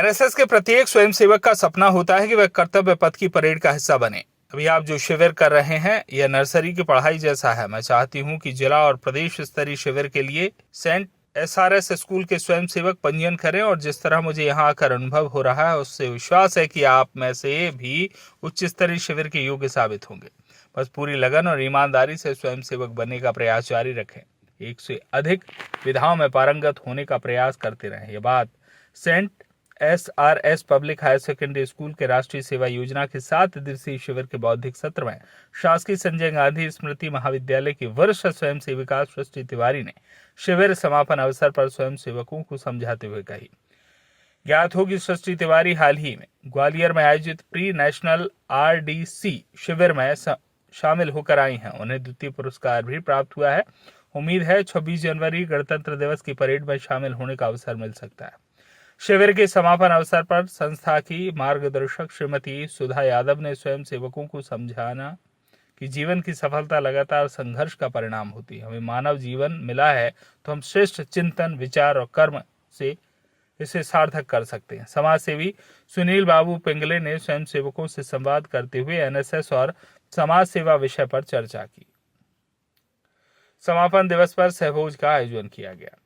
RSS के प्रत्येक स्वयंसेवक का सपना होता है कि वह कर्तव्य पथ की परेड का हिस्सा बने। अभी आप जो शिविर कर रहे हैं यह नर्सरी की पढ़ाई जैसा है। मैं चाहती हूं कि जिला और प्रदेश स्तरीय शिविर के लिए सेंट एसआरएस स्कूल के स्वयंसेवक पंजीयन करें और जिस तरह मुझे यहाँ आकर अनुभव हो रहा है उससे विश्वास है कि आप में से भी उच्च स्तरीय शिविर के योग्य साबित होंगे। बस पूरी लगन और ईमानदारी से स्वयंसेवक बनने का प्रयास जारी रखें। 100 से अधिक विधाओं में पारंगत होने का प्रयास करते रहें। यह बात saint SRS public higher secondary school के राष्ट्रीय सेवा योजना के 7 दिवसीय शिविर के बौद्धिक सत्र में शासकीय संजय गांधी स्मृति महाविद्यालय की वरिष्ठ स्वयं सेविका सृष्टि तिवारी ने शिविर समापन अवसर पर स्वयं सेवकों को समझाते हुए कही। ज्ञात हो कि सृष्टि तिवारी हाल ही में ग्वालियर में आयोजित प्री नेशनल आरडीसी शिविर में शामिल होकर आई हैं। उन्हें द्वितीय पुरस्कार भी प्राप्त हुआ है। उम्मीद है 26 जनवरी गणतंत्र दिवस की परेड में शामिल होने का अवसर मिल सकता है। शिविर के समापन अवसर पर संस्था की मार्गदर्शक श्रीमती सुधा यादव ने स्वयं सेवकों को समझाना कि जीवन की सफलता लगातार संघर्ष का परिणाम होती है। हमें मानव जीवन मिला है तो हम श्रेष्ठ चिंतन, विचार और कर्म से इसे सार्थक कर सकते हैं। समाज सेवी सुनील बाबू पिंगले ने स्वयं सेवकों से संवाद करते हुए एनएसएस और समाज सेवा विषय पर चर्चा की। समापन दिवस पर सहभोज का आयोजन किया गया।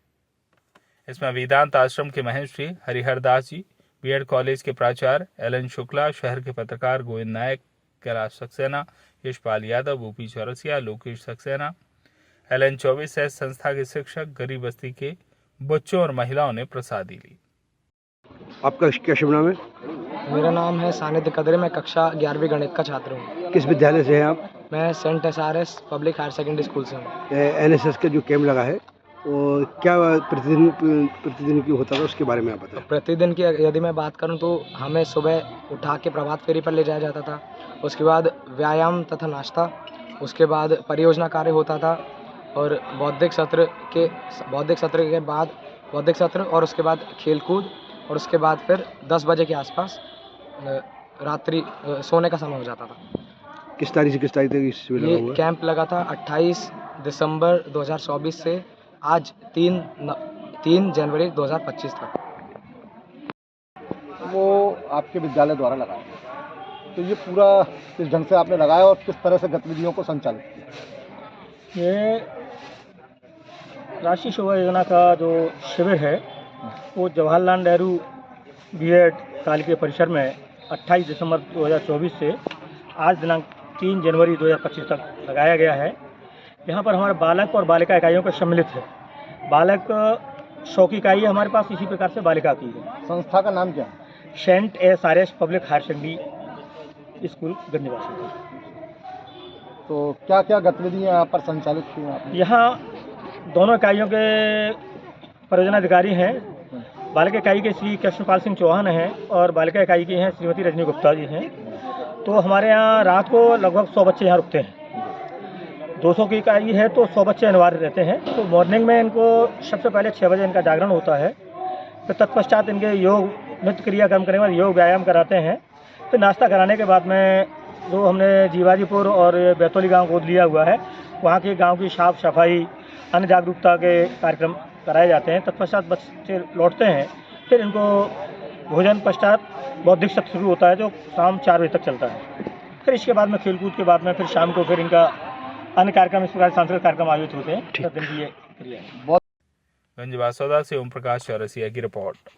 इसमें वेदांत आश्रम के महर्षि हरिहर दास जी, बीएड कॉलेज के प्राचार्य एल शुक्ला, शहर के पत्रकार गोविंद नायक, कैलाश सक्सेना, यशपाल यादव, ओपी चौरसिया, लोकेश सक्सेना, एल 24 संस्था के शिक्षक, गरीब बस्ती के बच्चों और महिलाओं ने प्रसादी ली। आपका क्या शुभ नाम है? मेरा नाम है सानिध्य कदरे। मैं कक्षा 11वीं गणित का छात्र हूँ। किस विद्यालय से हैं आप? मैं saint SRS public higher secondary school से हूँ। एनएसएस का जो कैंप लगा है और क्या प्रतिदिन की होता था उसके बारे में आप बताएं। प्रतिदिन की यदि मैं बात करूँ तो हमें सुबह उठा के प्रभात फेरी पर ले जाया जाता था। उसके बाद व्यायाम तथा नाश्ता, उसके बाद परियोजना कार्य होता था और बौद्धिक सत्र और उसके बाद खेलकूद और उसके बाद फिर 10 बजे के आसपास रात्रि सोने का समय हो जाता था। किस तारीख से किस तारीख तक इस शिविर लगा हुआ है? कैंप लगा था 28 दिसंबर 2024 से आज 3 जनवरी 2025 तक। वो आपके विद्यालय द्वारा लगाया, तो ये पूरा किस ढंग से आपने लगाया और किस तरह से गतिविधियों को संचालित किया? ये राष्ट्रीय सेवा योजना का जो शिविर है वो जवाहरलाल नेहरू बीएड कॉलेज के परिसर में 28 दिसंबर 2024 से आज दिनांक 3 जनवरी 2025 तक लगाया गया है। यहाँ पर हमारे बालक और बालिका इकाइयों का सम्मिलित है। बालक 100 की इकाई है हमारे पास, इसी प्रकार से बालिका की है। संस्था का नाम क्या है? Saint SRS public higher secondary school गंजवासी। तो क्या क्या गतिविधियाँ यहाँ पर संचालित की आपने? यहाँ दोनों इकाइयों के परियोजना अधिकारी हैं। बालिका इकाई के श्री कृष्णपाल सिंह चौहान हैं और बालिका इकाई की हैं श्रीमती रजनी गुप्ता जी हैं। तो हमारे यहाँ रात को लगभग 100 बच्चे यहाँ रुकते हैं। 200 की इकाई है तो 100 बच्चे अनिवार्य रहते हैं। तो मॉर्निंग में इनको सबसे पहले 6 बजे इनका जागरण होता है। फिर तत्पश्चात इनके योग नित्य क्रियाक्रम करने के बाद योग व्यायाम कराते हैं। फिर नाश्ता कराने के बाद में जो हमने जीवाजीपुर और बैतौली गांव गोद लिया हुआ है, वहाँ के गांव की साफ सफाई, अन्य जागरूकता के कार्यक्रम कराए जाते हैं। तत्पश्चात बच्चे लौटते हैं। फिर इनको भोजन पश्चात बौद्धिक सत्र शुरू होता है जो शाम 4 बजे तक चलता है। फिर इसके बाद में खेलकूद के बाद में फिर शाम को फिर इनका अन्य कार्यक्रम, इस प्रकार सांस्कृतिक कार्यक्रम आयोजित होते हैं। दिन की ये क्रिया है। गंजवासौदा से ओम प्रकाश चौरसिया की रिपोर्ट।